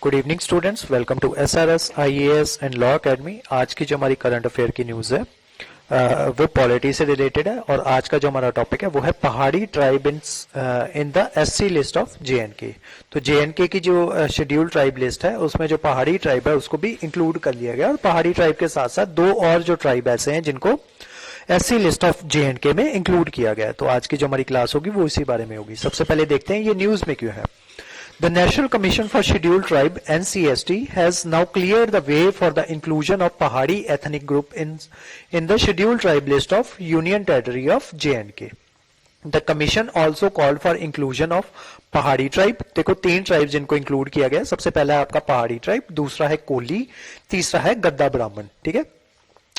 Good evening students, welcome to SRS IAS and law academy. आज की जो हमारी करंट अफेयर की न्यूज़ है वो पॉलिटी से रिलेटेड है और आज का जो हमारा टॉपिक है वो है पहाड़ी tribe in the SC list of JNK. तो जेएनके की जो शेड्यूल ट्राइब लिस्ट है उसमें जो पहाड़ी ट्राइब है उसको भी इंक्लूड कर लिया गया और पहाड़ी ट्राइब के साथ साथ दो और जो ट्राइब ऐसे हैं जिनको एससी लिस्ट ऑफ जेएनके में इंक्लूड किया गया है। तो आज की जो हमारी क्लास होगी वो इसी बारे में होगी। सबसे पहले देखते हैं ये न्यूज़ में क्यों है। The National Commission for Scheduled Tribe (NCST) has now cleared the way for the inclusion of Pahari ethnic group in the Scheduled Tribe list of Union Territory of J&K. The Commission also called for inclusion of पहाड़ी tribe. देखो तीन tribe जिनको include किया गया। सबसे पहला है आपका पहाड़ी ट्राइब, दूसरा है कोली, तीसरा है गद्दा ब्राह्मण। ठीक है,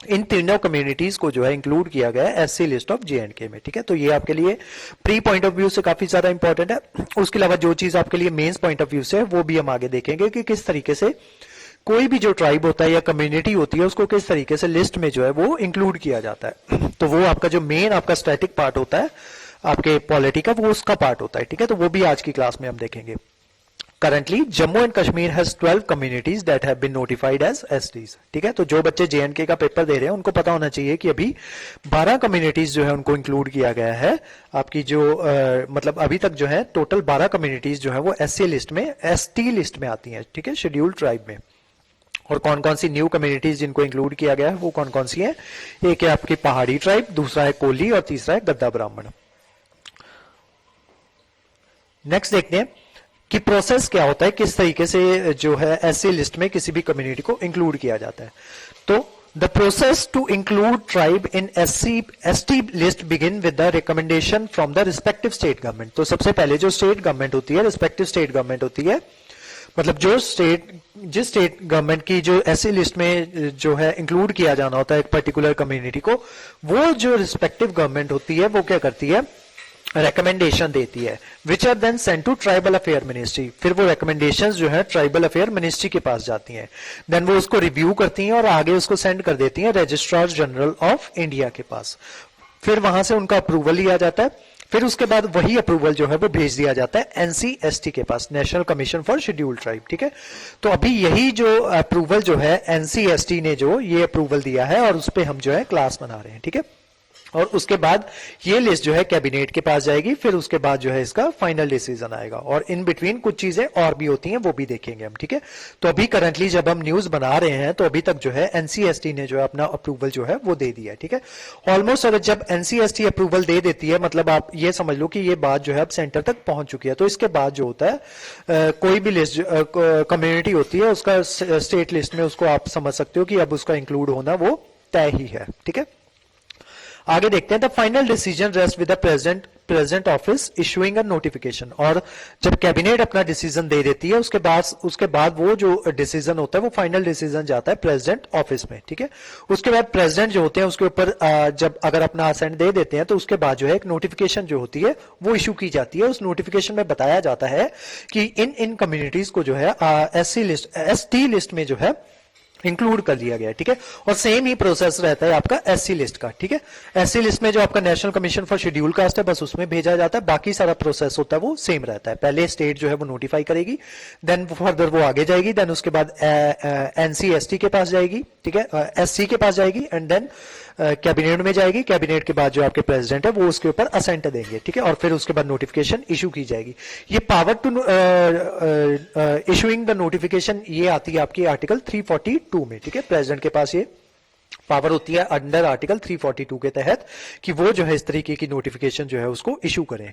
इन तीनों कम्युनिटीज को जो है इंक्लूड किया गया है एससी लिस्ट ऑफ जेएनके में। ठीक है, तो ये आपके लिए प्री पॉइंट ऑफ व्यू से काफी ज्यादा इंपॉर्टेंट है। उसके अलावा जो चीज आपके लिए मेंस पॉइंट ऑफ व्यू से है वो भी हम आगे देखेंगे कि किस तरीके से कोई भी जो ट्राइब होता है या कम्युनिटी होती है उसको किस तरीके से लिस्ट में जो है वो इंक्लूड किया जाता है। तो वो आपका जो मेन आपका स्टैटिक पार्ट होता है आपके पॉलिटी का, वो उसका पार्ट होता है। ठीक है, तो वो भी आज की क्लास में हम देखेंगे। Currently, Jammu and Kashmir has 12 communities that have been notified as STs। ठीक है, तो जो बच्चे JNK का पेपर दे रहे हैं उनको पता होना चाहिए कि अभी 12 कम्युनिटीज जो है उनको इंक्लूड किया गया है। आपकी जो मतलब अभी तक जो है टोटल 12 कम्युनिटीज जो है वो SC लिस्ट में, ST लिस्ट में आती हैं। ठीक है, शेड्यूल्ड ट्राइब में। और कौन कौन सी न्यू कम्युनिटीज जिनको इंक्लूड किया गया है वो कौन कौन सी है? एक है आपकी पहाड़ी ट्राइब, दूसरा है कोली और तीसरा है गद्दा ब्राह्मण। नेक्स्ट देखते हैं कि प्रोसेस क्या होता है, किस तरीके से जो है एससी लिस्ट में किसी भी कम्युनिटी को इंक्लूड किया जाता है। तो the process to include tribe in ST list begin with the recommendation from the respective state government. तो सबसे पहले जो स्टेट गवर्नमेंट होती है, रिस्पेक्टिव स्टेट गवर्नमेंट होती है, मतलब जिस स्टेट गवर्नमेंट की जो एससी लिस्ट में जो है इंक्लूड किया जाना होता है एक पर्टिकुलर कम्युनिटी को, वो जो रिस्पेक्टिव गवर्नमेंट होती है वो क्या करती है, रिकमेंडेशन देती है, which are then send to tribal affair ministry. फिर वो रिकमेंडेशंस जो है ट्राइबल अफेयर मिनिस्ट्री के पास जाती हैं। देन वो उसको रिव्यू करती हैं और आगे उसको सेंड कर देती हैं रजिस्ट्रार जनरल ऑफ इंडिया के पास। फिर वहां से उनका अप्रूवल लिया जाता है। फिर उसके बाद वही अप्रूवल जो है वो भेज दिया जाता है एनसीएसटी के पास, national commission for scheduled tribe. ठीक है, तो अभी यही जो अप्रूवल जो है एनसीएसटी ने जो ये अप्रूवल दिया है और उस पर हम जो है क्लास बना रहे हैं। ठीक है, और उसके बाद ये लिस्ट जो है कैबिनेट के पास जाएगी, फिर उसके बाद जो है इसका फाइनल डिसीजन आएगा और इन बिटवीन कुछ चीजें और भी होती हैं वो भी देखेंगे हम। ठीक है, तो अभी करंटली जब हम न्यूज बना रहे हैं तो अभी तक जो है एनसीएसटी ने जो है अपना अप्रूवल जो है वो दे दिया है। ठीक है, ऑलमोस्ट अगर जब एनसीएसटी अप्रूवल दे देती है मतलब आप ये समझ लो कि ये बात जो है अब सेंटर तक पहुंच चुकी है। तो इसके बाद जो होता है कोई भी लिस्ट कम्युनिटी होती है उसका स्टेट लिस्ट में उसको आप समझ सकते हो कि अब उसका इंक्लूड होना वो तय ही है। ठीक है, आगे देखते हैं। The final decision rest with the present office issuing a notification. और जब कैबिनेट अपना डिसीजन दे देती है उसके बाद वो जो डिसीजन होता है वो फाइनल डिसीजन जाता है प्रेसिडेंट ऑफिस में। ठीक है, उसके बाद प्रेसिडेंट जो होते हैं उसके ऊपर जब अगर अपना असेंट दे देते हैं तो उसके बाद जो है एक नोटिफिकेशन जो होती है वो इशू की जाती है। उस नोटिफिकेशन में बताया जाता है कि इन कम्युनिटीज को जो है एससी लिस्ट, एसटी लिस्ट में जो है इंक्लूड कर लिया गया है। ठीक है, और सेम ही प्रोसेस रहता है आपका एससी लिस्ट का। ठीक है, एससी लिस्ट में जो आपका national commission for schedule caste है बस उसमें भेजा जाता है, बाकी सारा प्रोसेस होता है वो सेम रहता है। पहले स्टेट जो है वो नोटिफाई करेगी, देन फर्दर वो आगे जाएगी, देन उसके बाद एनसीएसटी के पास जाएगी। ठीक है, एससी के पास जाएगी एंड देन कैबिनेट में जाएगी। कैबिनेट के बाद जो आपके प्रेसिडेंट है वो उसके ऊपर असेंट देंगे। ठीक है, और फिर उसके बाद नोटिफिकेशन इशू की जाएगी। ये power to issuing the notification ये आती है आपकी आर्टिकल 342 में। ठीक है, प्रेसिडेंट के पास ये पावर होती है अंडर आर्टिकल 342 के तहत कि वो जो है इस तरीके की नोटिफिकेशन जो है उसको इशू करें।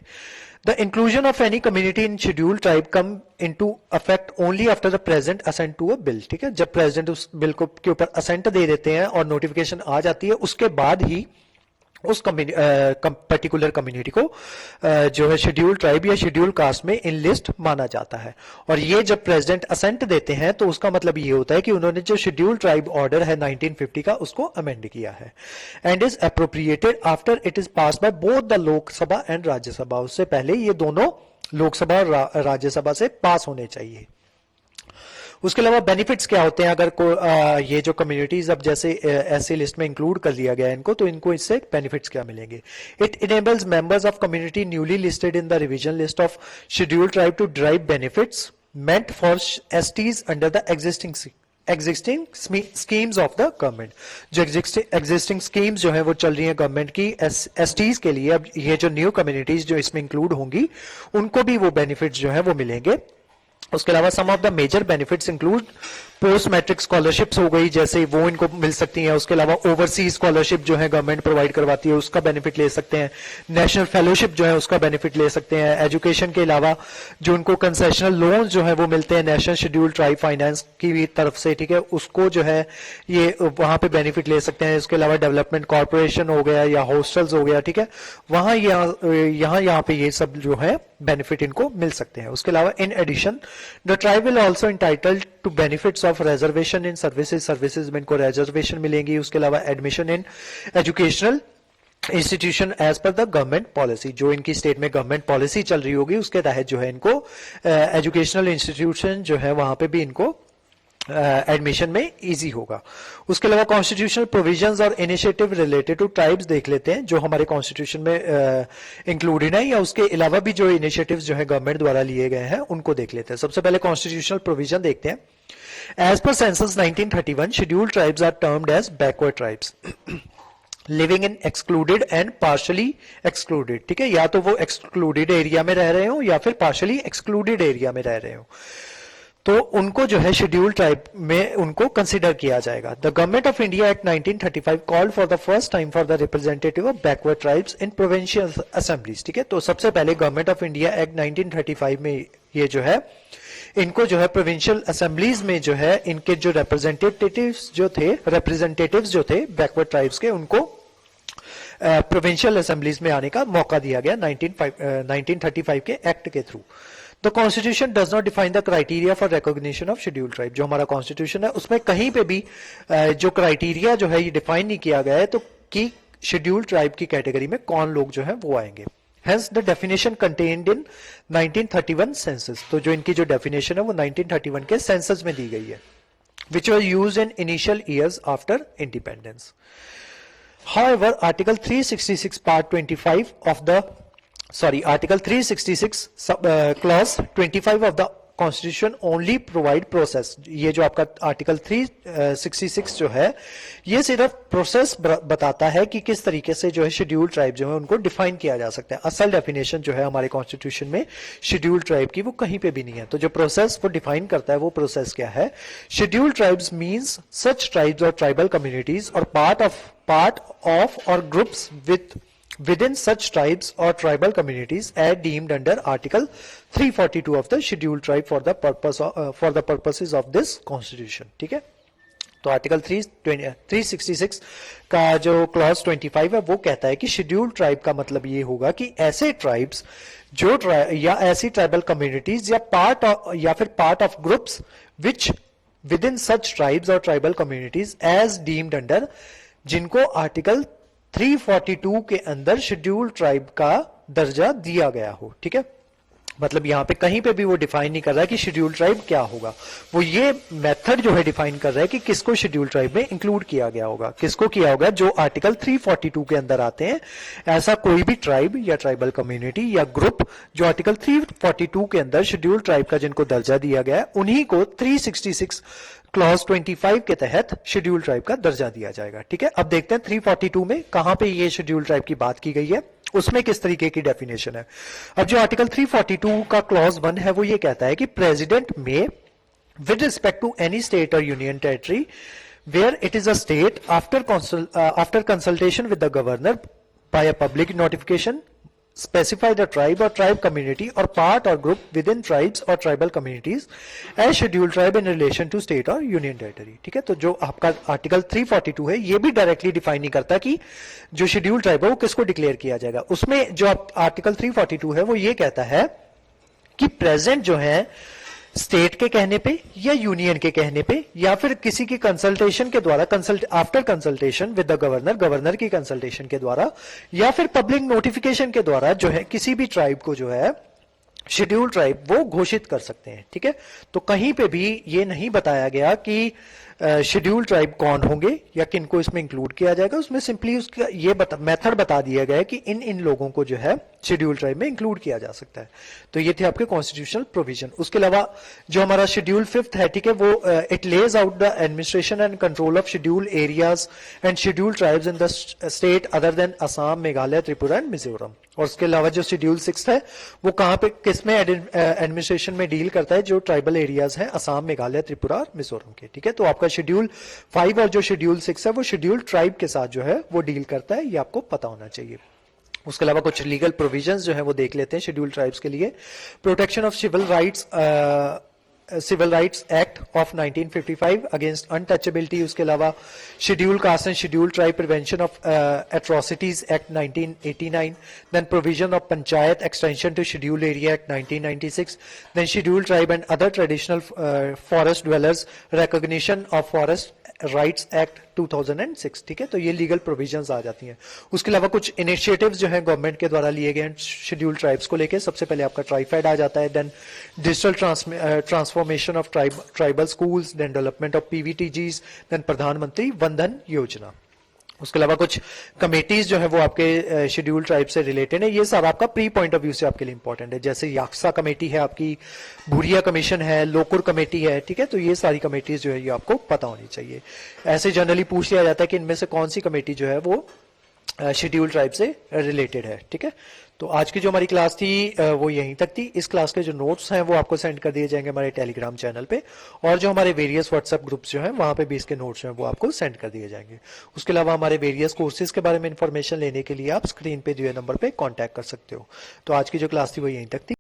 The inclusion of any community in scheduled tribe come into effect only after the president assent to a bill. ठीक है, जब प्रेसिडेंट उस बिल को के ऊपर असेंट दे देते हैं और नोटिफिकेशन आ जाती है उसके बाद ही उस पर्टिकुलर कम्युनिटी को जो है शेड्यूल ट्राइब या शेड्यूल कास्ट में इन लिस्ट माना जाता है। और ये जब प्रेसिडेंट असेंट देते हैं तो उसका मतलब ये होता है कि उन्होंने जो शेड्यूल ट्राइब ऑर्डर है 1950 का उसको अमेंड किया है and is appropriated after it is pass by both the Lok Sabha and Rajya Sabha. उससे पहले ये दोनों लोकसभा और राज्यसभा से पास होने चाहिए। उसके अलावा बेनिफिट्स क्या होते हैं अगर ये जो कम्युनिटीज अब जैसे ऐसी लिस्ट में इंक्लूड कर लिया गया है इनको, तो इनको इससे बेनिफिट्स क्या मिलेंगे? It enables members of community newly listed in the revision list of scheduled tribe to derive benefits meant for STs under the existing schemes of the government। जो existing schemes जो है वो चल रही है गवर्नमेंट की STs के लिए, अब ये जो न्यू कम्युनिटीज जो इसमें इंक्लूड होंगी उनको भी वो बेनिफिट्स जो है वो मिलेंगे। उसके अलावा some of the major benefits include post matric scholarships हो गई, जैसे वो इनको मिल सकती हैं। उसके अलावा ओवरसीज स्कॉलरशिप जो है गवर्नमेंट प्रोवाइड करवाती है, उसका बेनिफिट ले सकते हैं। नेशनल फेलोशिप जो है उसका बेनिफिट ले सकते हैं। एजुकेशन के अलावा जो उनको कंसेशनल लोन जो है वो मिलते हैं नेशनल शेड्यूल ट्राइब फाइनेंस की भी तरफ से, ठीक है, उसको जो है ये वहां पे बेनिफिट ले सकते हैं। इसके अलावा डेवलपमेंट कॉर्पोरेशन हो गया या हॉस्टल्स हो गया, ठीक है, वहां यहाँ पे ये सब जो है बेनिफिट इनको मिल सकते हैं। उसके अलावा in addition the tribe will also entitled to benefits of reservation in services में इनको रिजर्वेशन मिलेंगी। उसके अलावा admission in educational institution as per the government policy, जो इनकी स्टेट में गवर्नमेंट पॉलिसी चल रही होगी उसके तहत जो है इनको एजुकेशनल इंस्टीट्यूशन जो है वहां पे भी इनको एडमिशन में इजी होगा। उसके अलावा कॉन्स्टिट्यूशनल प्रोविजंस और इनिशिएटिव रिलेटेड टू ट्राइब्स देख लेते हैं जो हमारे कॉन्स्टिट्यूशन में इंक्लूडेड है, या उसके अलावा भी जो इनिशिएटिव्स जो है गवर्नमेंट द्वारा लिए गए हैं उनको देख लेते हैं। सबसे पहले कॉन्स्टिट्यूशनल प्रोविजन देखते हैं। As per census 1931 scheduled tribes are termed as backward tribes living in excluded and partially excluded, ठीक है, या तो वो एक्सक्लूडेड एरिया में रह रहे हो या फिर पार्शली एक्सक्लूडेड एरिया में रह रहे हो, तो उनको जो है शेड्यूल ट्राइब में उनको कंसिडर किया जाएगा। The government of India act 1935 called for the first time for the representative of backward tribes in provincial assemblies, ठीक है, तो सबसे पहले गवर्नमेंट ऑफ इंडिया एक्ट 1935 में ये जो है इनको जो है प्रोविंशियल असेंबलीज में जो है इनके जो रिप्रेजेंटेटिव्स जो थे बैकवर्ड ट्राइब्स के, उनको प्रोविंशियल असेंबलीज में आने का मौका दिया गया 1935 के एक्ट के through. The constitution does not define the criteria for recognition of schedule tribe, जो हमारा कॉन्स्टिट्यूशन है उसमें कहीं पे भी जो क्राइटेरिया जो है ये डिफाइन नहीं किया गया है तो कि शेड्यूल ट्राइब की कैटेगरी में कौन लोग जो है वो आएंगे। Hence the definition contained in 1931 census, तो जो इनकी जो डेफिनेशन है वो 1931 के सेंसस में दी गई है, which was used in initial years after independence. However, Article 366 Part 25 of the Article 366 Clause 25 of the Constitution only provide process। ये जो आपका आर्टिकल 366 जो है ये सिर्फ प्रोसेस बताता है कि किस तरीके से जो है शेड्यूल ट्राइब जो है उनको डिफाइन किया जा सकता है। असल डेफिनेशन जो है हमारे कॉन्स्टिट्यूशन में शेड्यूल ट्राइब की वो कहीं पे भी नहीं है। तो जो प्रोसेस वो डिफाइन करता है वो प्रोसेस क्या है? शेड्यूल ट्राइब्स मींस सच ट्राइब्स और ट्राइबल कम्युनिटीज और पार्ट ऑफ और groups within such tribes or tribal communities as deemed under Article 342 of the Scheduled Tribe for the purposes of this Constitution, ठीक है। तो आर्टिकल 366 का जो क्लॉज 25 है वो कहता है कि शेड्यूल्ड ट्राइब का मतलब ये होगा कि ऐसे ट्राइब्स जो या ऐसी ट्राइबल कम्युनिटीज या फिर part of groups which with in such tribes और tribal communities as deemed under, जिनको आर्टिकल 342 के अंदर शेड्यूल ट्राइब का दर्जा दिया गया हो, ठीक है। मतलब यहां पे कहीं पे भी वो डिफाइन नहीं कर रहा है कि शेड्यूल ट्राइब क्या होगा, वो ये मेथड जो है डिफाइन कर रहा है कि किसको शेड्यूल ट्राइब में इंक्लूड किया गया होगा। किसको किया होगा? जो आर्टिकल 342 के अंदर आते हैं, ऐसा कोई भी ट्राइब या ट्राइबल कम्युनिटी या ग्रुप जो आर्टिकल 342 के अंदर शेड्यूल ट्राइब का जिनको दर्जा दिया गया है, उन्हीं को 366 क्लॉज 25 के तहत शेड्यूल ट्राइब का दर्जा दिया जाएगा, ठीक है। अब देखते हैं 342 में कहां पे ये शेड्यूल ट्राइब की बात की गई है, उसमें किस तरीके की डेफिनेशन है। अब जो आर्टिकल 342 का क्लॉज 1 है वो ये कहता है कि प्रेसिडेंट में with respect to any state और union territory where it is a state after consultation with the governor by a public notification specify the tribe or tribe community or part or group within tribes or tribal communities as scheduled tribe in relation to state or union territory, ठीक है। तो जो आपका article 342 है ये भी directly define नहीं करता कि जो शेड्यूल ट्राइब है वो किसको डिक्लेयर किया जाएगा। उसमें जो आर्टिकल 342 है वो ये कहता है कि प्रेजेंट जो है स्टेट के कहने पे या यूनियन के कहने पे या फिर किसी की कंसल्टेशन के द्वारा, after consultation with the governor की कंसल्टेशन के द्वारा या फिर पब्लिक नोटिफिकेशन के द्वारा जो है किसी भी ट्राइब को जो है शेड्यूल ट्राइब वो घोषित कर सकते हैं, ठीक है। तो कहीं पे भी ये नहीं बताया गया कि शेड्यूल ट्राइब कौन होंगे या किनको इसमें इंक्लूड किया जाएगा, उसमें सिंपली उसका ये मेथड बता दिया गया है कि इन लोगों को जो है शेड्यूल ट्राइब में इंक्लूड किया जा सकता है। तो ये थे आपके कॉन्स्टिट्यूशनल प्रोविजन। उसके अलावा जो हमारा शेड्यूल 5 है, ठीक है, वो it Lay's out the administration and control of schedule areas and schedule tribes in the state other than Assam, Meghalaya, Tripura and Mizoram. और उसके अलावा जो शेड्यूल 6 है वो कहां पे किसमें एडमिनिस्ट्रेशन में डील करता है, जो ट्राइबल एरियाज हैं असम, मेघालय, त्रिपुरा और मिजोरम के, ठीक है। तो आपका शेड्यूल 5 और जो शेड्यूल 6 है वो शेड्यूल ट्राइब के साथ जो है वो डील करता है, ये आपको पता होना चाहिए। उसके अलावा कुछ लीगल प्रोविजंस जो है वो देख लेते हैं शेड्यूल ट्राइब्स के लिए। Protection of civil rights act of 1955 against untouchability. उसके अलावा schedule caste and schedule tribe prevention of atrocities act 1989, then provision of panchayat extension to schedule area act 1996, then schedule tribe and other traditional forest dwellers recognition of forest rights act 2006, ठीक है। तो ये legal provisions आ जाती हैं। उसके अलावा कुछ initiatives जो हैं गवर्नमेंट के द्वारा लिए गए हैं शेड्यूल ट्राइब्स को लेके। सबसे पहले आपका ट्राइफेड आ जाता है, then digital transformation of tribal schools, then development of PVTGs, then Pradhan Mantri Vandan योजना। उसके अलावा कुछ कमेटीज जो है वो आपके शेड्यूल ट्राइब से रिलेटेड है। ये सारा आपका प्री पॉइंट ऑफ व्यू से आपके लिए इंपॉर्टेंट है, जैसे याक्सा कमेटी है आपकी, भूरिया कमीशन है, लोकुर कमेटी है, ठीक है। तो ये सारी कमेटीज जो है ये आपको पता होनी चाहिए। ऐसे जनरली पूछ लिया जाता है कि इनमें से कौन सी कमेटी जो है वो शेड्यूल ट्राइब से रिलेटेड है, ठीक है। तो आज की जो हमारी क्लास थी वो यहीं तक थी। इस क्लास के जो नोट्स हैं वो आपको सेंड कर दिए जाएंगे हमारे टेलीग्राम चैनल पे, और जो हमारे वेरियस व्हाट्सएप ग्रुप्स जो हैं वहां पे भी इसके नोट्स हैं वो आपको सेंड कर दिए जाएंगे। उसके अलावा हमारे वेरियस कोर्सेज के बारे में इंफॉर्मेशन लेने के लिए आप स्क्रीन पे दिए नंबर पे कॉन्टैक्ट कर सकते हो। तो आज की जो क्लास थी वो यहीं तक थी।